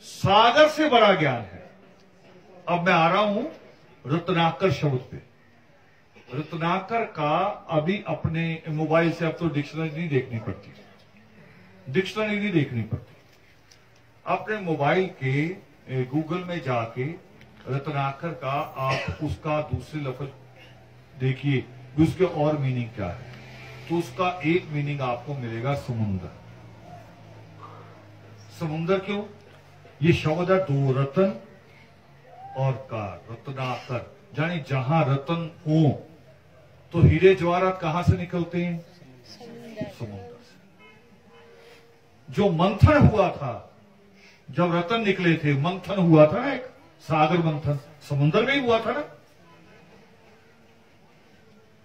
सागर से बड़ा ज्ञान है। अब मैं आ रहा हूं रत्नाकर शब्द पे। रत्नाकर का अभी अपने मोबाइल से अब तो डिक्शनरी नहीं देखनी पड़ती, डिक्शनरी नहीं देखनी पड़ती। अपने मोबाइल के गूगल में जाके रत्नाकर का आप उसका दूसरे लफ्ज देखिए कि उसके और मीनिंग क्या है, तो उसका एक मीनिंग आपको मिलेगा समुंदर। समुंदर क्यों? ये शब्द है दो रतन और कार, रत्नाकर, यानी जहां रतन हो तो हीरे जवाहरात कहां से निकलते हैं? समुंदर से। जो मंथन हुआ था, जब रतन निकले थे, मंथन हुआ था ना, एक सागर मंथन समुंदर में ही हुआ था ना।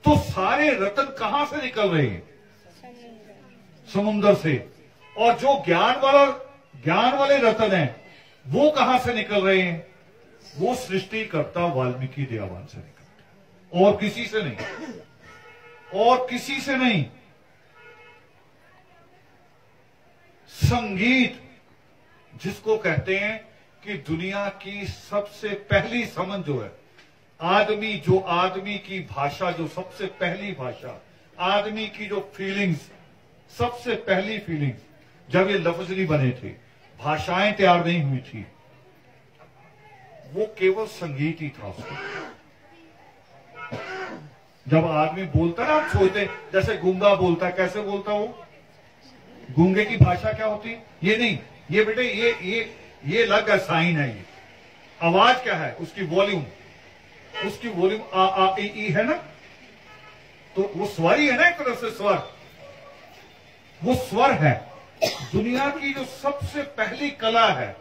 तो सारे रतन कहां से निकल रहे हैं? समुंदर से। और जो ज्ञान वाले रतन हैं वो कहां से निकल रहे हैं? वो सृष्टिकर्ता वाल्मीकि दयावान से निकलते हैं, और किसी से नहीं, और किसी से नहीं। संगीत जिसको कहते हैं कि दुनिया की सबसे पहली समझ जो है, आदमी की भाषा, जो सबसे पहली भाषा, आदमी की जो फीलिंग्स, सबसे पहली फीलिंग्स, जब ये लफ्ज नहीं बने थे, भाषाएं तैयार नहीं हुई थी, वो केवल संगीत ही था उसको। जब आदमी बोलता है ना, आप सोचते जैसे गूंगा बोलता है, कैसे बोलता वो? गूंगे की भाषा क्या होती? ये नहीं, ये बेटे ये अलग है, साइन है। ये आवाज क्या है? उसकी वॉल्यूम, उसकी वॉल्यूम आ आ ई है ना, तो वो स्वर ही है ना, एक तरह से स्वर, वो स्वर है। दुनिया की जो सबसे पहली कला है,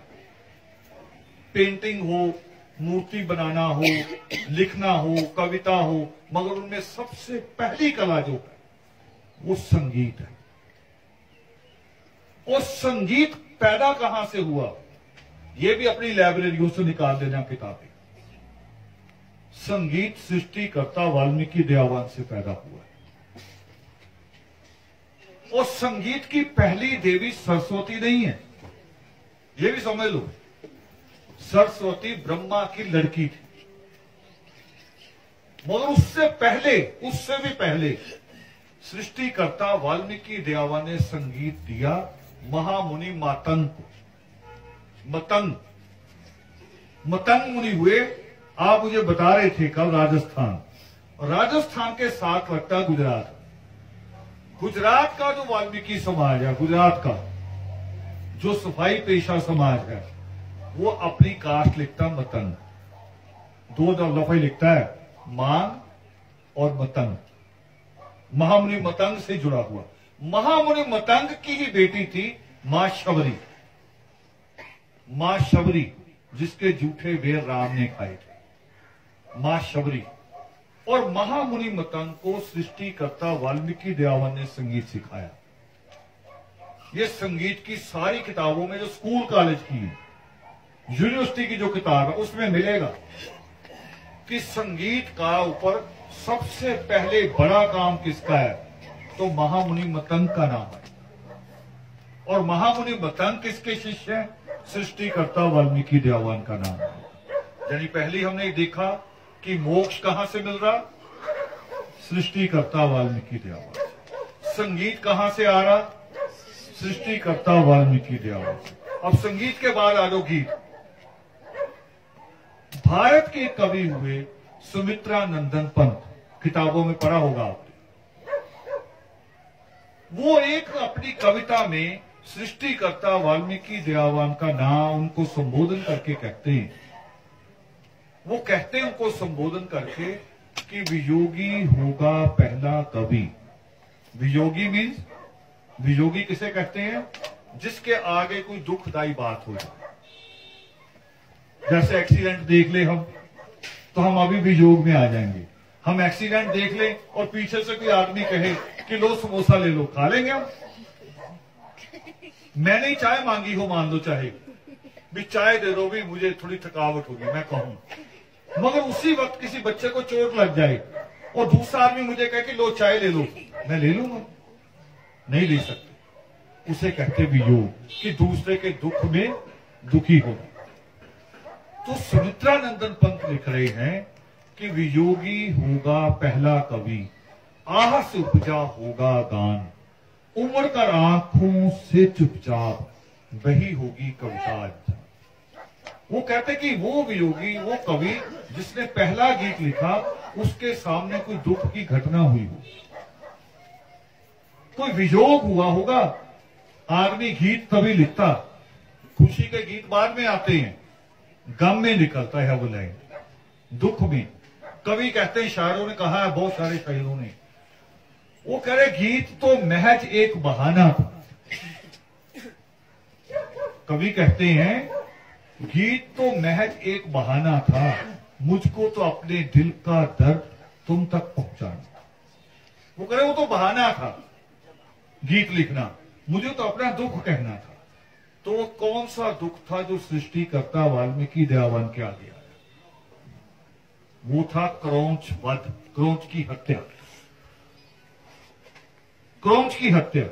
पेंटिंग हो, मूर्ति बनाना हो, लिखना हो, कविता हो, मगर उनमें सबसे पहली कला जो है वो संगीत है। और संगीत पैदा कहां से हुआ? ये भी अपनी लाइब्रेरियों से निकाल देना किताबें। संगीत सृष्टिकर्ता वाल्मीकि दयावान से पैदा हुआ है। और संगीत की पहली देवी सरस्वती नहीं है, ये भी समझ लो। सरस्वती ब्रह्मा की लड़की थी, मगर उससे भी पहले सृष्टिकर्ता वाल्मीकि दयावान ने संगीत दिया महामुनि मतंग को। मतंग मुनि हुए। आप मुझे बता रहे थे कल राजस्थान के साथ लगता गुजरात। गुजरात का जो वाल्मीकि समाज है, गुजरात का जो सफाई पेशा समाज है, वो अपनी कास्ट लिखता मतंग। दो लफे लिखता है, मांग और मतंग। महामुनि मतंग से जुड़ा हुआ। महामुनि मतंग की ही बेटी थी मां शबरी, जिसके जूठे बेर राम ने खाए थे, मां शबरी। और महामुनि मतंग को सृष्टिकर्ता वाल्मीकि दयावान ने संगीत सिखाया। ये संगीत की सारी किताबों में, जो स्कूल कॉलेज की है, यूनिवर्सिटी की जो किताब है, उसमें मिलेगा कि संगीत का ऊपर सबसे पहले बड़ा काम किसका है? तो महामुनि मतंग का नाम है। और महामुनि मतंग किसके शिष्य हैं? सृष्टिकर्ता वाल्मीकि दयावान का नाम है। यानी पहले हमने देखा कि मोक्ष कहां से मिल रहा? सृष्टिकर्ता वाल्मीकि दयावान। संगीत कहां से आ रहा? सृष्टिकर्ता वाल्मीकि दयावान। अब संगीत के बाद आ जाओ गीत। भारत के कवि हुए सुमित्रा नंदन पंत, किताबों में पढ़ा होगा आपने। वो एक अपनी कविता में सृष्टिकर्ता वाल्मीकि दयावान का नाम, उनको संबोधन करके कहते हैं। वो कहते हैं उनको संबोधन करके कि वियोगी होगा पहला कवि। वियोगी मीन्स, वियोगी किसे कहते हैं? जिसके आगे कोई दुखदायी बात हो जाए। जैसे एक्सीडेंट देख ले हम, तो हम अभी वियोग में आ जाएंगे। हम एक्सीडेंट देख ले और पीछे से कोई आदमी कहे कि लो समोसा ले लो, खा लेंगे हम। मैंने ही चाय मांगी हो, मान लो, चाहे भी चाय दे दो, भी मुझे थोड़ी थकावट होगी, मैं कहूं। मगर उसी वक्त किसी बच्चे को चोट लग जाए और दूसरा आदमी मुझे कहे कि लो चाय ले लो, मैं ले लूंगा? नहीं ले सकते। उसे कहते वियोग, कि दूसरे के दुख में दुखी होगा। तो सुमित्रानंदन पंत लिख रहे हैं कि वियोगी होगा पहला कवि, आह से उपजा होगा गान, उमड़ कर आंखों से चुपचाप वही होगी कविता। वो कहते कि वो वियोगी, वो कवि जिसने पहला गीत लिखा, उसके सामने कोई दुख की घटना हुई हो, कोई वियोग हुआ होगा। आदमी गीत तभी लिखता, खुशी के गीत बाद में आते हैं, गम में निकलता है वो लाइन, दुख में। कवि कहते हैं, शायरों ने कहा है, बहुत सारे शायरों ने, वो कह रहे गीत तो महज एक बहाना था। कवि कहते हैं गीत तो महज एक बहाना था, मुझको तो अपने दिल का दर्द तुम तक पहुंचाना। वो कह रहे वो तो बहाना था गीत लिखना, मुझे तो अपना दुख कहना था। तो कौन सा दुख था जो सृष्टिकर्ता वाल्मीकि दयावान के आगे आया? वो था क्रौंच वध, क्रौंच की हत्या। क्रौंच की हत्या।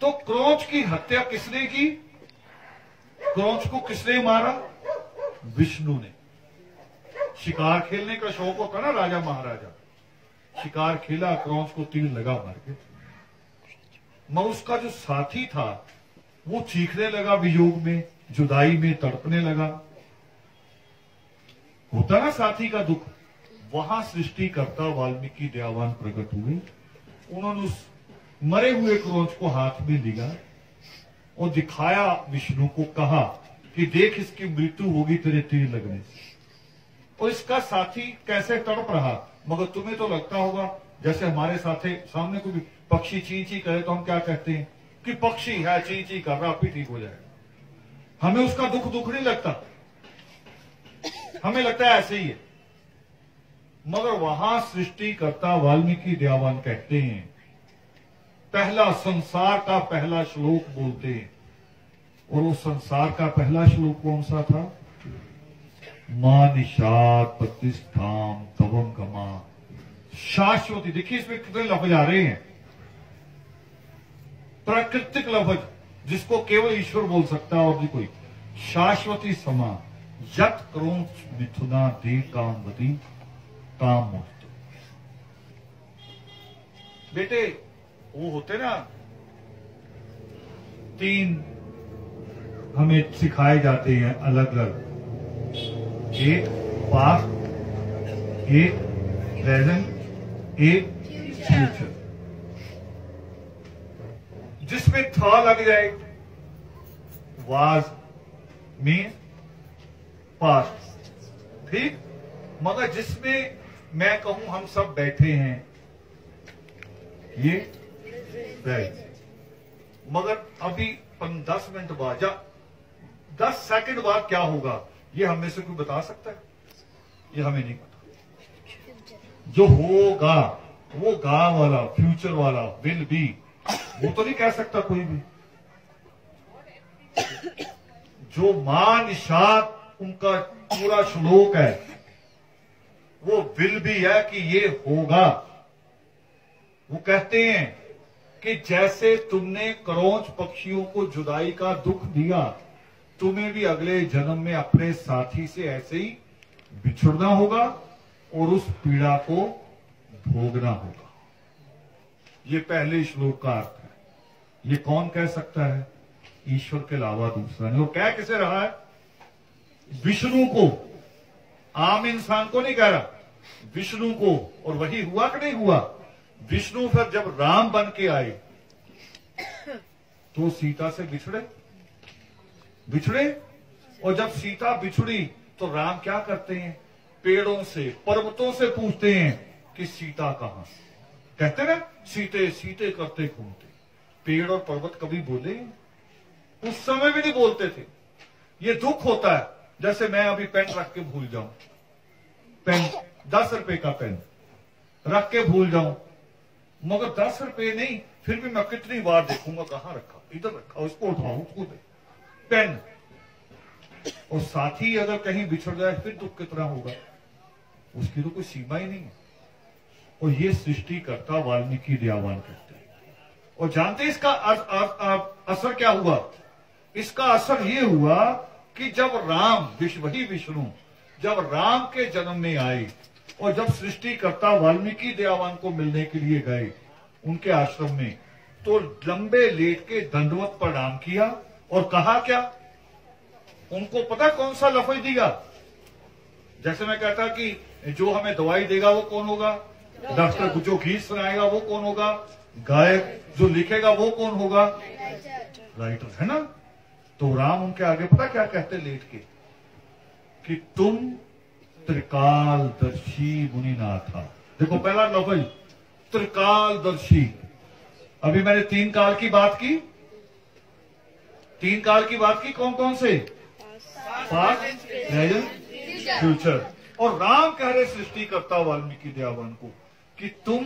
तो क्रौंच की हत्या किसने की? क्रौंच को किसने मारा? विष्णु ने। शिकार खेलने का शौक होता ना राजा महाराजा, शिकार खेला, क्रौंच को तीर लगा, मार के। मगर उसका जो साथी था वो चीखने लगा वियोग में, जुदाई में तड़पने लगा। होता ना साथी का दुख। वहां सृष्टिकर्ता वाल्मीकि दयावान प्रकट हुए। उन्होंने उस मरे हुए क्रौंच को हाथ में लिया और दिखाया विष्णु को, कहा कि देख इसकी मृत्यु होगी तेरे तीर लगने से। और इसका साथी कैसे तड़प रहा। मगर तुम्हें तो लगता होगा जैसे हमारे सामने कोई पक्षी ची ची करे तो हम क्या कहते हैं कि पक्षी है, ची ची कर रहा, भी ठीक हो जाएगा। हमें उसका दुख नहीं लगता, हमें लगता है ऐसे ही है। मगर वहां सृष्टिकर्ता वाल्मीकि दयावान कहते हैं, पहला संसार का पहला श्लोक बोलते हैं। और वो संसार का पहला श्लोक कौन सा था? मां निषाद प्रतिष्ठाम तवम गमा शाश्वती। देखिए इसमें कितने लफ्ज आ रहे हैं, प्राकृतिक लफ्ज जिसको केवल ईश्वर बोल सकता है और भी कोई। शाश्वती समा यत क्रौंच मिथुना दे कामवती काम मुक्त। बेटे वो होते ना, तीन हमें सिखाए जाते हैं अलग अलग, एक पास्ट, एक प्रेजेंट, एक फ्यूचर। जिसमें था लग जाए वाज में पास्ट, ठीक। मगर जिसमें मैं कहूं हम सब बैठे हैं ये प्रेजेंट। मगर अभी 10 मिनट बाद या 10 सेकंड बाद क्या होगा ये हम में से कोई बता सकता है? ये हमें नहीं पता। जो होगा वो गा वाला, फ्यूचर वाला, विल बी, वो तो नहीं कह सकता कोई भी। जो मां निषाद उनका पूरा श्लोक है वो विल बी है कि ये होगा। वो कहते हैं कि जैसे तुमने क्रौंच पक्षियों को जुदाई का दुख दिया, तुम्हें भी अगले जन्म में अपने साथी से ऐसे ही बिछुड़ना होगा और उस पीड़ा को भोगना होगा। ये पहले श्लोक का अर्थ है। ये कौन कह सकता है? ईश्वर के अलावा दूसरा नहीं। वो कह किसे रहा है? विष्णु को, आम इंसान को नहीं कह रहा, विष्णु को। और वही हुआ कि नहीं हुआ? विष्णु फिर जब राम बन के आए तो सीता से बिछड़े। और जब सीता बिछड़ी तो राम क्या करते हैं? पेड़ों से, पर्वतों से पूछते हैं कि सीता कहां? कहते ना सीते सीते करते घूमते। पेड़ और पर्वत कभी बोले? उस समय भी नहीं बोलते थे। ये दुख होता है। जैसे मैं अभी पेन रख के भूल जाऊं, पेन 10 रुपए का पेन रख के भूल जाऊं, मगर 10 रुपए नहीं, फिर भी मैं कितनी बार देखूंगा कहां रखा, इधर रखा, उसको उठाऊं, उसको दे पेन। और साथी अगर कहीं बिछड़ जाए फिर दुख कितना होगा, उसकी तो कोई सीमा ही नहीं है। और ये सृष्टिकर्ता वाल्मीकि दयावान कहते हैं। और जानते हैं इसका असर क्या हुआ? इसका असर ये हुआ कि जब राम वही विष्णु जब राम के जन्म में आए और जब सृष्टिकर्ता वाल्मीकि दयावान को मिलने के लिए गए उनके आश्रम में, तो लंबे लेट के दंडवत प्रणाम किया और कहा क्या, उनको पता कौन सा लफ्ज दिया? जैसे मैं कहता कि जो हमें दवाई देगा वो कौन होगा? डॉक्टर। जो गीत सुनाएगा वो कौन होगा? गायक। जो लिखेगा वो कौन होगा? राइटर, है ना? तो राम उनके आगे पता क्या कहते लेट के, कि तुम त्रिकालदर्शी मुनिनाथा। देखो पहला लफ्ज त्रिकालदर्शी। अभी मैंने 3 काल की बात की, 3 काल की बात की, कौन कौन से? Past, present, future. और राम कह रहे सृष्टिकर्ता वाल्मीकि दयावान को कि तुम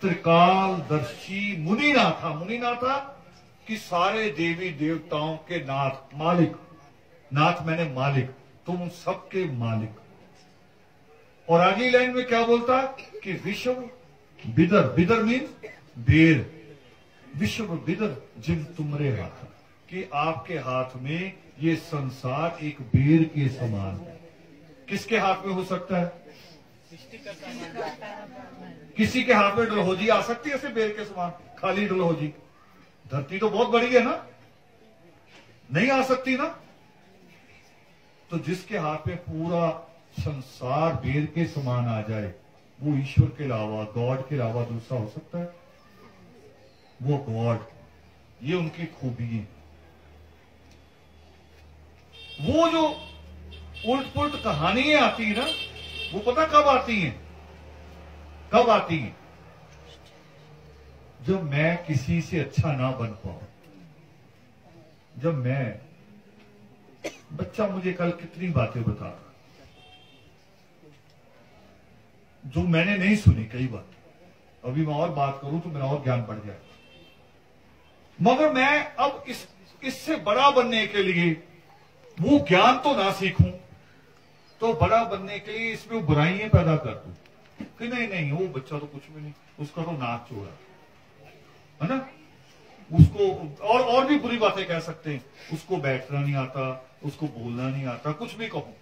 त्रिकालदर्शी मुनिनाथा। मुनिनाथा कि सारे देवी देवताओं के नाथ, मालिक। नाथ मैंने मालिक, तुम सबके मालिक। और आगे लाइन में क्या बोलता कि विश्व बिदर। बिदर मीन्स बेर। विश्व बिदर जिन तुमरे हाथ, कि आपके हाथ में ये संसार एक बेर के समान है। किसके हाथ में हो सकता है? किसी के हाथ में डलहौजी आ सकती है ऐसे बेर के समान, खाली डलहौजी? धरती तो बहुत बड़ी है ना, नहीं आ सकती ना। तो जिसके हाथ में पूरा संसार बेर के समान आ जाए, वो ईश्वर के अलावा, गॉड के अलावा दूसरा हो सकता है? वो गॉड। ये उनकी खूबी है। वो जो उल्ट पुल्ट कहानियां आती है ना, वो पता कब आती हैं? कब आती हैं? जब मैं किसी से अच्छा ना बन पाऊं। जब मैं, बच्चा मुझे कल कितनी बातें बता रहा जो मैंने नहीं सुनी कई बार। अभी मैं और बात करूं तो मेरा और ज्ञान बढ़ जाए, मगर मैं अब इससे बड़ा बनने के लिए वो ज्ञान तो ना सीखूं, तो बड़ा बनने के लिए इसमें वो बुराइयां पैदा कर दूं कि नहीं वो बच्चा तो कुछ भी नहीं, उसका तो नाक चोरा है ना, उसको और भी बुरी बातें कह सकते हैं, उसको बैठना नहीं आता, उसको बोलना नहीं आता, कुछ भी कहो।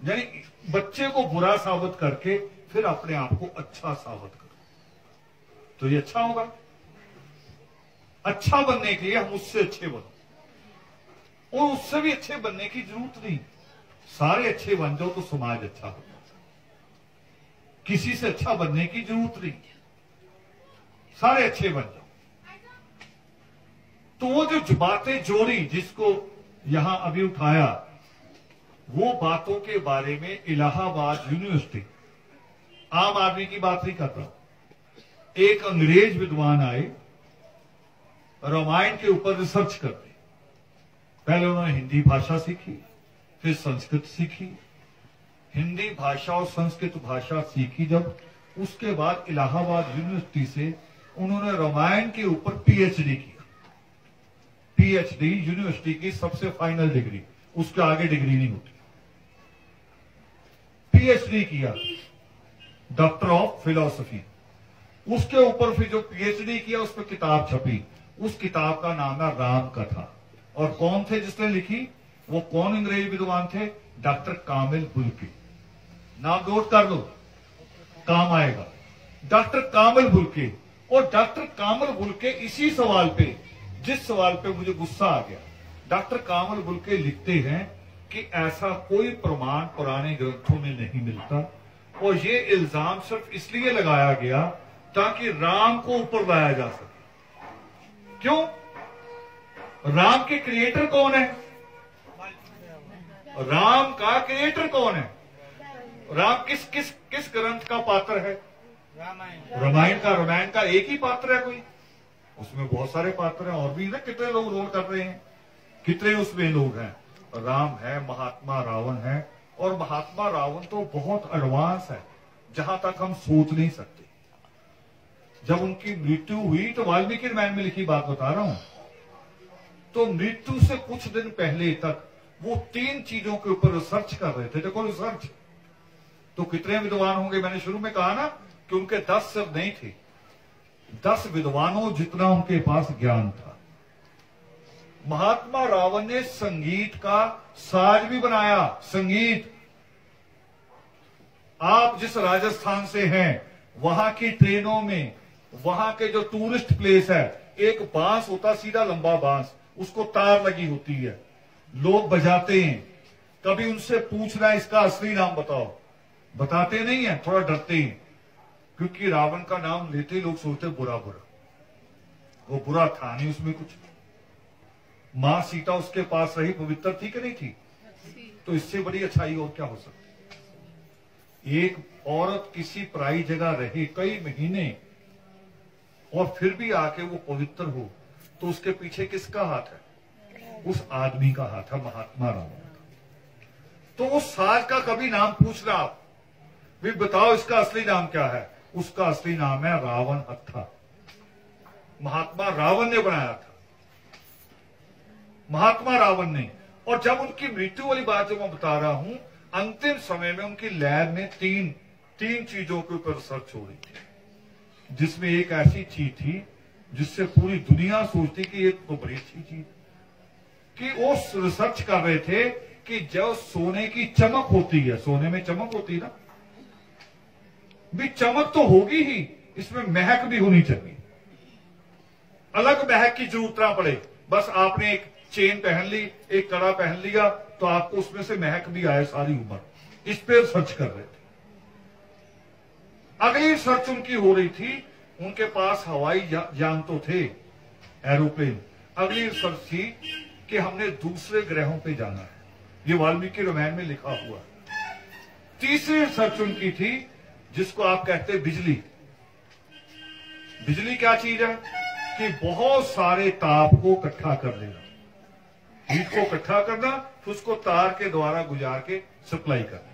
यानी बच्चे को बुरा साबित करके फिर अपने आप को अच्छा साबित करो, तो ये अच्छा होगा। अच्छा बनने के लिए हम उससे अच्छे बनो, और उससे भी अच्छे बनने की जरूरत नहीं। सारे अच्छे बन जाओ तो समाज अच्छा होगा। किसी से अच्छा बनने की जरूरत नहीं, सारे अच्छे बन जाओ। तो वो जो बातें जोड़ी जिसको यहां अभी उठाया, वो बातों के बारे में इलाहाबाद यूनिवर्सिटी, आम आदमी की बात नहीं कर रहा, एक अंग्रेज विद्वान आए रामायण के ऊपर रिसर्च करते। पहले उन्होंने हिंदी भाषा सीखी, फिर संस्कृत सीखी। हिंदी भाषा और संस्कृत भाषा सीखी जब, उसके बाद इलाहाबाद यूनिवर्सिटी से उन्होंने रामायण के ऊपर पीएचडी किया। पीएचडी यूनिवर्सिटी की सबसे फाइनल डिग्री, उसके आगे डिग्री नहीं होती। पीएचडी किया, डॉक्टर ऑफ फिलॉसफी। उसके ऊपर फिर जो पीएचडी किया उस पर किताब छपी, उस किताब का नाम है राम कथा। और कौन थे जिसने लिखी? वो कौन अंग्रेज विद्वान थे? डॉक्टर कामिल बुल्के। नाम नोट कर लो, काम आएगा। डॉक्टर कामिल बुल्के। और डॉक्टर कामिल बुल्के इसी सवाल पे, जिस सवाल पे मुझे गुस्सा आ गया, डॉक्टर कामिल बुल्के लिखते हैं कि ऐसा कोई प्रमाण पुराने ग्रंथों में नहीं मिलता, और ये इल्जाम सिर्फ इसलिए लगाया गया ताकि राम को ऊपर लाया जा सके। क्यों? राम के क्रिएटर कौन है? राम का क्रिएटर कौन है? राम किस ग्रंथ का पात्र है? रामायण का। रामायण का एक ही पात्र है कोई? उसमें बहुत सारे पात्र हैं, और भी ना कितने लोग रोल कर रहे हैं, कितने उसमें लोग हैं। राम है, महात्मा रावण है, और महात्मा रावण तो बहुत एडवांस है, जहां तक हम सोच नहीं सकते। जब उनकी मृत्यु हुई, तो वाल्मीकि रामायण में लिखी बात बता रहा हूं, तो मृत्यु से कुछ दिन पहले तक वो 3 चीजों के ऊपर रिसर्च कर रहे थे। देखो रिसर्च तो कितने विद्वान होंगे? मैंने शुरू में कहा ना कि उनके 10 सिर नहीं थे, 10 विद्वानों जितना उनके पास ज्ञान था। महात्मा रावण ने संगीत का साज भी बनाया। संगीत, आप जिस राजस्थान से हैं वहां की ट्रेनों में, वहां के जो टूरिस्ट प्लेस है, एक बांस होता, सीधा लंबा बांस, उसको तार लगी होती है, लोग बजाते हैं। कभी उनसे पूछना इसका असली नाम बताओ, बताते नहीं है, थोड़ा डरते हैं, क्योंकि रावण का नाम लेते ही लोग सोचते बुरा बुरा। वो बुरा था नहीं उसमें कुछ। मां सीता उसके पास रही, पवित्र थी कि नहीं थी? तो इससे बड़ी अच्छाई और क्या हो सकती? एक औरत किसी पराई जगह रहे कई महीने और फिर भी आके वो पवित्र हो, तो उसके पीछे किसका हाथ है? उस आदमी का हाथ है, महात्मा रावण। तो उस साज का कभी नाम पूछना आप, भी बताओ इसका असली नाम क्या है? उसका असली नाम है रावण हत्था। महात्मा रावण ने बनाया था, महात्मा रावण ने। और जब उनकी मृत्यु वाली बात जो मैं बता रहा हूं, अंतिम समय में उनकी लैब में तीन चीजों के ऊपर रिसर्च हो रही थी, जिसमें एक ऐसी चीज थी जिससे पूरी दुनिया सोचती कि ये तो बड़ी अच्छी चीज, कि वो रिसर्च कर रहे थे कि जब सोने की चमक होती है, सोने में चमक होती है ना, भी चमक तो होगी ही, इसमें महक भी होनी चाहिए। अलग महक की जरूरत ना पड़े, बस आपने एक चेन पहन ली, एक कड़ा पहन लिया, तो आपको उसमें से महक भी आए सारी उम्र। इस पे रिसर्च कर रहे थे। अगली रिसर्च उनकी हो रही थी, उनके पास हवाई यान तो थे, एरोप्लेन। अगली रिसर्च थी कि हमने दूसरे ग्रहों पे जाना है, ये वाल्मीकि रामायण में लिखा हुआ है। तीसरी रिसर्च उनकी थी जिसको आप कहते हैं बिजली। बिजली क्या चीज है? कि बहुत सारे ताप को इकट्ठा कर देना, हीट को इकट्ठा करना, फिर उसको तार के द्वारा गुजार के सप्लाई करना।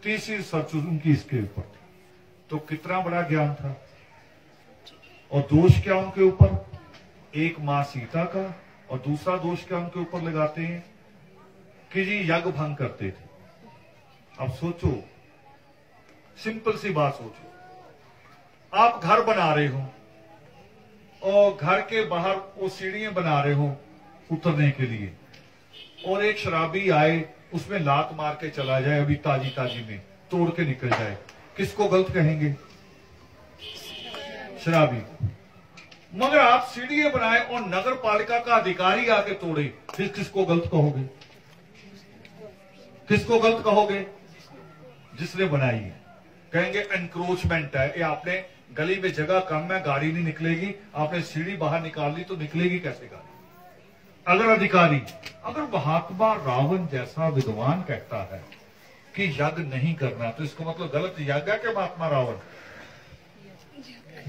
तीसरी रिसर्च उनकी इसके ऊपर थी। तो कितना बड़ा ज्ञान था। और दोष क्या उनके ऊपर? एक मां सीता का, और दूसरा दोष क्या उनके ऊपर लगाते हैं कि जी यज्ञ भंग करते थे। अब सोचो, सिंपल सी बात सोचो, आप घर बना रहे हो और घर के बाहर वो सीढ़ियां बना रहे हो उतरने के लिए, और एक शराबी आए उसमें लात मार के चला जाए, अभी ताजी ताजी में तोड़ के निकल जाए, किसको गलत कहेंगे? शराबी। मगर आप सीढ़ियां बनाए और नगर पालिका का अधिकारी आके तोड़े, फिर किसको गलत कहोगे? किसको गलत कहोगे? जिसने बनाई है। कहेंगे एनक्रोचमेंट है, ये आपने गली में जगह कम है, गाड़ी नहीं निकलेगी, आपने सीढ़ी बाहर निकाल ली तो निकलेगी कैसे गाड़ी? अगर अधिकारी, अगर महात्मा रावण जैसा विद्वान कहता है कि यज्ञ नहीं करना, तो इसको मतलब गलत यज्ञ है कि महात्मा रावण?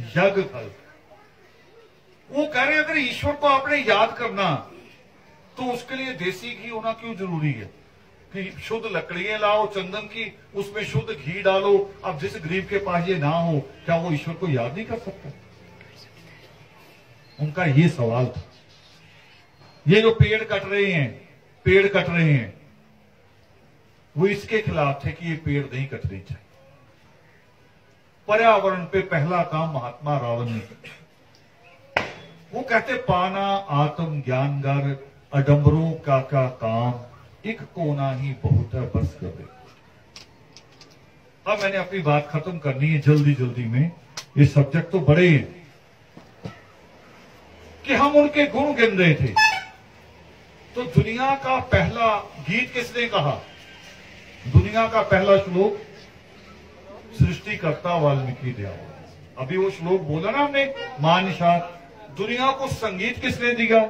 यज्ञ गलत। वो कह रहे अगर ईश्वर को आपने याद करना तो उसके लिए देसी घी होना क्यों जरूरी है? कि शुद्ध लकड़ियां लाओ चंदन की, उसमें शुद्ध घी डालो। अब जिस गरीब के पास ये ना हो, क्या वो ईश्वर को याद नहीं कर सकता? उनका ये सवाल था। ये जो पेड़ कट रहे हैं, वो इसके खिलाफ थे कि ये पेड़ नहीं कटने चाहिए। पर्यावरण पे पहला काम महात्मा रावण ने किया। वो कहते पाना आत्म ज्ञान गर अडम्बरों का काम, एक कोना ही बहुत है बस कर दे। अब मैंने अपनी बात खत्म करनी है जल्दी में, ये सब्जेक्ट तो बड़े हैं। कि हम उनके गुण गिन रहे थे, तो दुनिया का पहला गीत किसने कहा? दुनिया का पहला श्लोक सृष्टिकर्ता वाल्मीकि देव। अभी वो श्लोक बोला ना हमने, मानिशा। दुनिया को संगीत किसने दिया?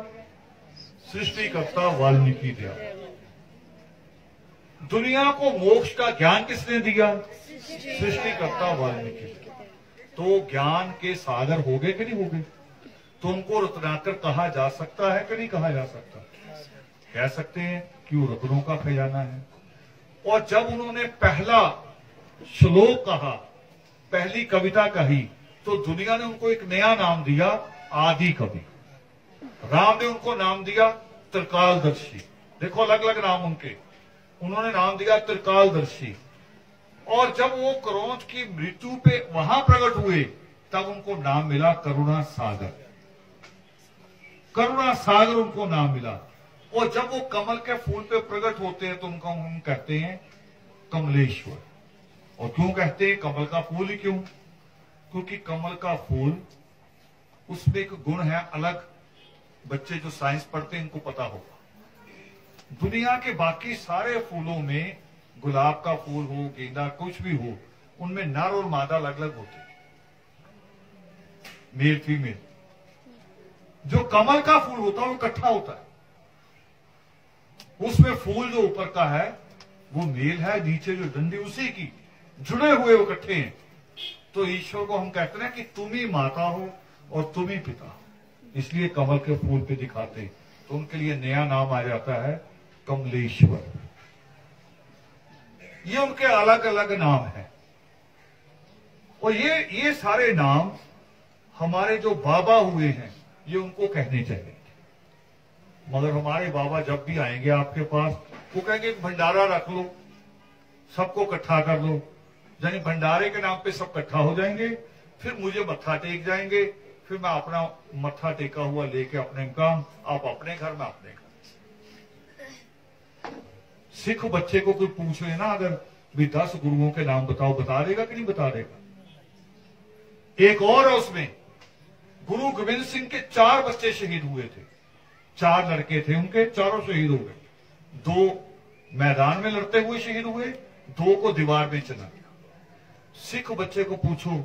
सृष्टिकर्ता वाल्मीकि देव। दुनिया को मोक्ष का ज्ञान किसने दिया? सृष्टिकर्ता वाल्मीकि। तो ज्ञान के सागर हो गए कि नहीं हो गए? तो उनको रत्नाकर कहा जा सकता है कि नहीं कहा जा सकता? कह सकते हैं कि वो रत्नों का खजाना है। और जब उन्होंने पहला श्लोक कहा, पहली कविता कही, तो दुनिया ने उनको एक नया नाम दिया, आदि कवि। राम ने उनको नाम दिया त्रिकालदर्शी। देखो अलग अलग नाम उनके, उन्होंने नाम दिया त्रिकालदर्शी। और जब वो क्रोध की मृत्यु पे वहां प्रकट हुए, तब उनको नाम मिला करुणा सागर। करुणा सागर उनको नाम मिला। और जब वो कमल के फूल पे प्रकट होते हैं तो उनको हम कहते हैं कमलेश्वर। और क्यों कहते हैं कमल का फूल ही क्यों? क्योंकि कमल का फूल, उसमें एक गुण है अलग, बच्चे जो साइंस पढ़ते हैं इनको पता होगा। दुनिया के बाकी सारे फूलों में, गुलाब का फूल हो, गेंदा, कुछ भी हो, उनमें नर और मादा अलग अलग होते हैं, मेल फीमेल। जो कमल का फूल होता है वो इकट्ठा होता है। उसमें फूल जो ऊपर का है वो मेल है, नीचे जो डंडी उसी की जुड़े हुए वो इकट्ठे हैं। तो ईश्वर को हम कहते हैं कि तुम ही माता हो और तुम ही पिता हो, इसलिए कमल के फूल पे दिखाते हैं। तो उनके लिए नया नाम आ जाता है कमलेश्वर। ये उनके अलग अलग नाम है। और ये सारे नाम हमारे जो बाबा हुए हैं ये उनको कहने चाहिए। मगर हमारे बाबा जब भी आएंगे आपके पास, वो कहेंगे भंडारा रख लो, सबको इकट्ठा कर लो। यानी भंडारे के नाम पे सब इकट्ठा हो जाएंगे, फिर मुझे मत्था टेक जाएंगे, फिर मैं अपना मत्था टेका हुआ लेके अपने काम, आप अपने घर में अपने घर। सिख बच्चे को कोई पूछ ले ना अगर भी 10 गुरुओं के नाम बताओ, बता देगा कि नहीं बता देगा? एक और है उसमें, गुरु गोविंद सिंह के 4 बच्चे शहीद हुए थे, 4 लड़के थे उनके, चारों शहीद हो गए। 2 मैदान में लड़ते हुए शहीद हुए, 2 को दीवार में चला गया। सिख बच्चे को पूछो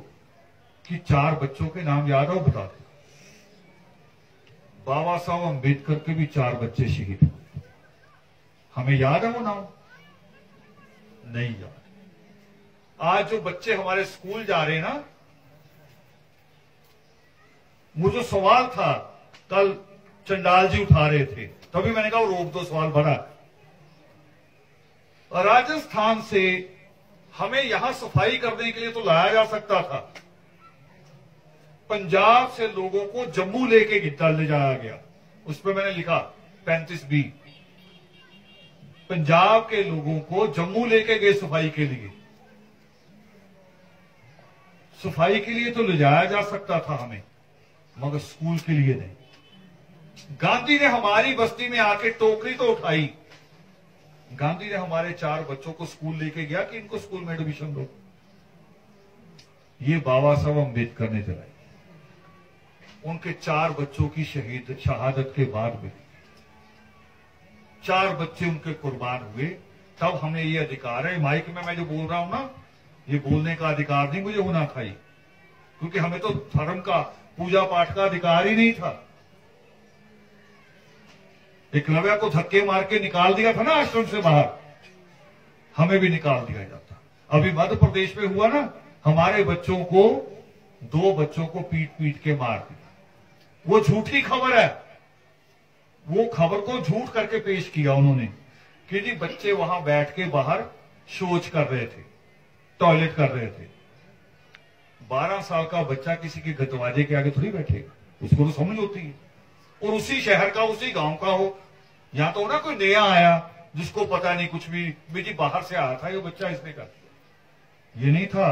कि 4 बच्चों के नाम याद हो, बता दे। बाबा साहब अम्बेडकर के भी 4 बच्चे शहीद हुए, हमें याद है वो नाम? नहीं याद। आज जो बच्चे हमारे स्कूल जा रहे हैं ना, वो जो सवाल था कल चंडाल जी उठा रहे थे, तभी मैंने कहा रोक दो, सवाल भरा। राजस्थान से हमें यहां सफाई करने के लिए तो लाया जा सकता था, पंजाब से लोगों को जम्मू लेके ले जाया गया। उस पर मैंने लिखा 35B, पंजाब के लोगों को जम्मू लेके गए सफाई के लिए। सफाई के लिए तो ले जाया जा सकता था हमें, मगर स्कूल के लिए नहीं। गांधी ने हमारी बस्ती में आके टोकरी तो उठाई, गांधी ने हमारे 4 बच्चों को स्कूल लेके गया कि इनको स्कूल में एडमिशन दो। ये बाबा साहब अम्बेडकर ने चलाई। उनके 4 बच्चों की शहादत के बाद में 4 बच्चे उनके कुर्बान हुए, तब हमें ये अधिकार है। माइक में मैं जो बोल रहा हूं ना, ये बोलने का अधिकार नहीं मुझे होना खाई, क्योंकि हमें तो धर्म का, पूजा पाठ का अधिकार ही नहीं था। एकलव्य को धक्के मार के निकाल दिया था ना आश्रम से बाहर, हमें भी निकाल दिया जाता। अभी मध्य प्रदेश में हुआ ना, हमारे बच्चों को, 2 बच्चों को पीट पीट के मार दिया। वो झूठी खबर है, वो खबर को झूठ करके पेश किया उन्होंने कि जी बच्चे वहां बैठ के बाहर शौच कर रहे थे, टॉयलेट कर रहे थे। 12 साल का बच्चा किसी के दरवाजे के आगे थोड़ी बैठेगा, उसको तो समझ होती है। और उसी शहर का, उसी गांव का हो, या तो ना कोई नया आया जिसको पता नहीं कुछ भी जी बाहर से आया था ये बच्चा, इसने कर दिया। ये नहीं था।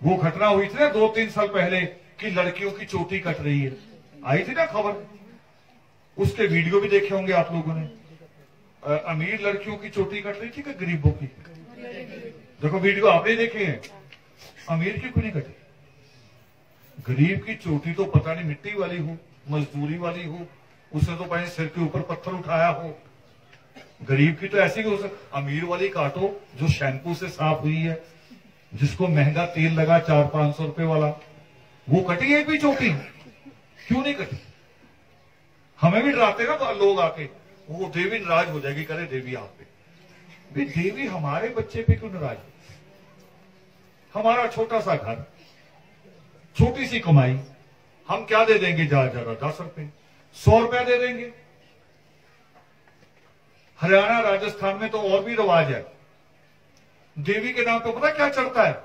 वो घटना हुई थी ना 2-3 साल पहले कि लड़कियों की चोटी कट रही है, आई थी ना खबर, उसके वीडियो भी देखे होंगे आप लोगों ने। अमीर लड़कियों की चोटी कट रही थी कि गरीबों की? देखो वीडियो आपने देखे हैं। अमीर की क्यों नहीं कटी? गरीब की चोटी तो पता नहीं मिट्टी वाली हो, मजदूरी वाली हो, उसने तो पहले सिर के ऊपर पत्थर उठाया हो। गरीब की तो ऐसी भी हो सकती। अमीर वाली काटो जो शैम्पू से साफ हुई है, जिसको महंगा तेल लगा 400-500 रुपए वाला, वो कटी एक भी चोटी? क्यों नहीं कटी? हमें भी डराते ना लोग आके, वो देवी नाराज हो जाएगी, करे देवी आप पे। देवी हमारे बच्चे पे क्यों नाराज? हमारा छोटा सा घर, छोटी सी कमाई, हम क्या दे देंगे? ज्यादा 10 रुपए, 100 रुपया दे देंगे। हरियाणा राजस्थान में तो और भी रिवाज है, देवी के नाम पे पता क्या चढ़ता है?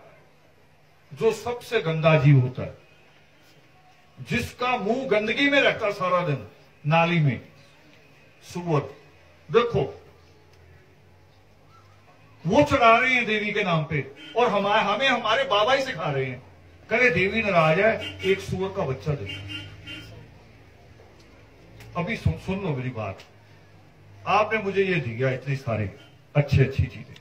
जो सबसे गंदा जीव होता है, जिसका मुंह गंदगी में रहता सारा दिन, नाली में, सुअर। देखो वो चढ़ा रहे हैं देवी के नाम पे, और हमें हमारे बाबा ही सिखा रहे हैं, करे देवी नाराज है, एक सुअर का बच्चा देखो। अभी सुन लो मेरी बात। आपने मुझे ये दिया इतनी सारी अच्छी चीजें,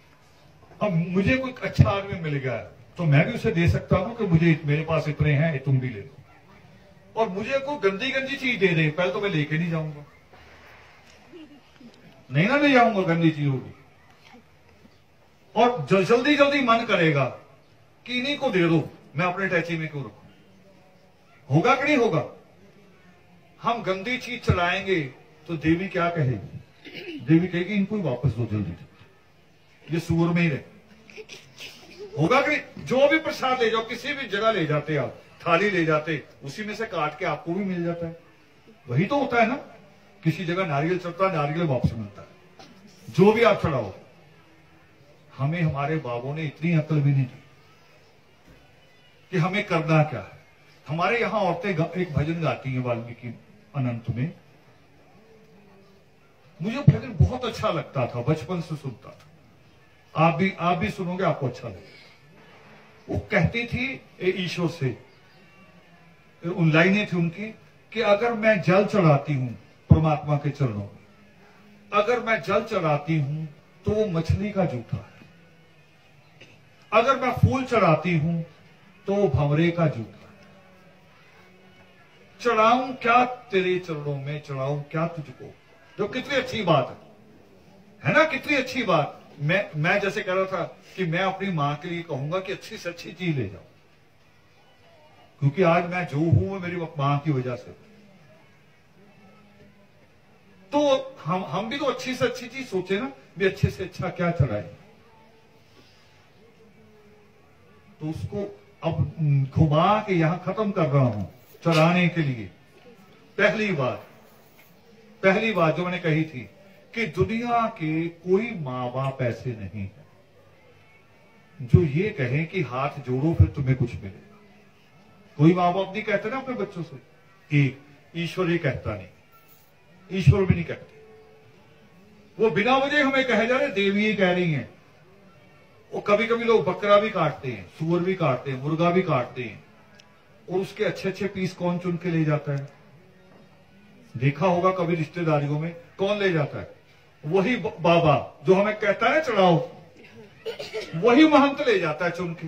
अब मुझे कोई अच्छा आदमी मिल गया तो मैं भी उसे दे सकता हूं कि मुझे मेरे पास इतने हैं, तुम भी ले लो। और मुझे कोई गंदी चीज दे दे, पहले तो मैं लेके नहीं जाऊंगा, नहीं ना ले जाऊंगा गंदी चीजों की। और जल्दी मन करेगा कि इन्हीं को दे दो, मैं अपने टैची में क्यों रखूं? होगा कि नहीं होगा? हम गंदी चीज चलाएंगे तो देवी क्या कहेगी? देवी कहेगी इनको ही वापस दो जल्दी, ये सूर में ही रहे। होगा कि जो भी प्रसाद ले जाओ, किसी भी जगह ले जाते आप, थाली ले जाते, उसी में से काट के आपको भी मिल जाता है। वही तो होता है ना, किसी जगह नारियल चढ़ता है, नारियल वापस मिलता है। जो भी आप चढ़ाओ, हमें हमारे बाबों ने इतनी अकल भी नहीं दी कि हमें करना क्या है। हमारे यहां औरतें एक भजन गाती हैं वाल्मीकि अनंत में, मुझे भजन बहुत अच्छा लगता था, बचपन से सुनता था। आप भी सुनोगे, आपको अच्छा लगेगा। वो कहती थी ईश्वर से, उन लाइनें थी उनकी कि अगर मैं जल चढ़ाती हूं परमात्मा के चरणों में, अगर मैं जल चढ़ाती हूं तो वो मछली का जूठा है, अगर मैं फूल चढ़ाती हूं तो वो भंवरे का जूठा है। चढ़ाऊं क्या तेरे चरणों में, चढ़ाऊं क्या तुझको। जो कितनी अच्छी बात है ना, कितनी अच्छी बात। मैं जैसे कह रहा था कि मैं अपनी मां के लिए कहूंगा कि अच्छी से अच्छी चीज ले जाओ, क्योंकि आज मैं जो हूं वो मेरी मां की वजह से। तो हम भी तो अच्छी से अच्छी चीज सोचे ना, भी अच्छे से अच्छा क्या चढ़ाए। तो उसको अब घुमा के यहां खत्म कर रहा हूं चढ़ाने के लिए। पहली बात जो मैंने कही थी कि दुनिया के कोई मां बाप ऐसे नहीं है जो ये कहें कि हाथ जोड़ो फिर तुम्हें कुछ मिलेगा। कोई मां बाप नहीं कहते ना अपने बच्चों से, एक ईश्वर ये कहता नहीं, ईश्वर भी नहीं कहते। वो बिना वजह हमें कहे जा रहे, देवी ये कह रही हैं। वो कभी कभी लोग बकरा भी काटते हैं, सूअर भी काटते हैं, मुर्गा भी काटते हैं, और उसके अच्छे पीस कौन चुन के ले जाता है? देखा होगा कभी रिश्तेदारियों में, कौन ले जाता है? वही बाबा जो हमें कहता है चढ़ाओ, वही महंत ले जाता है चुन के।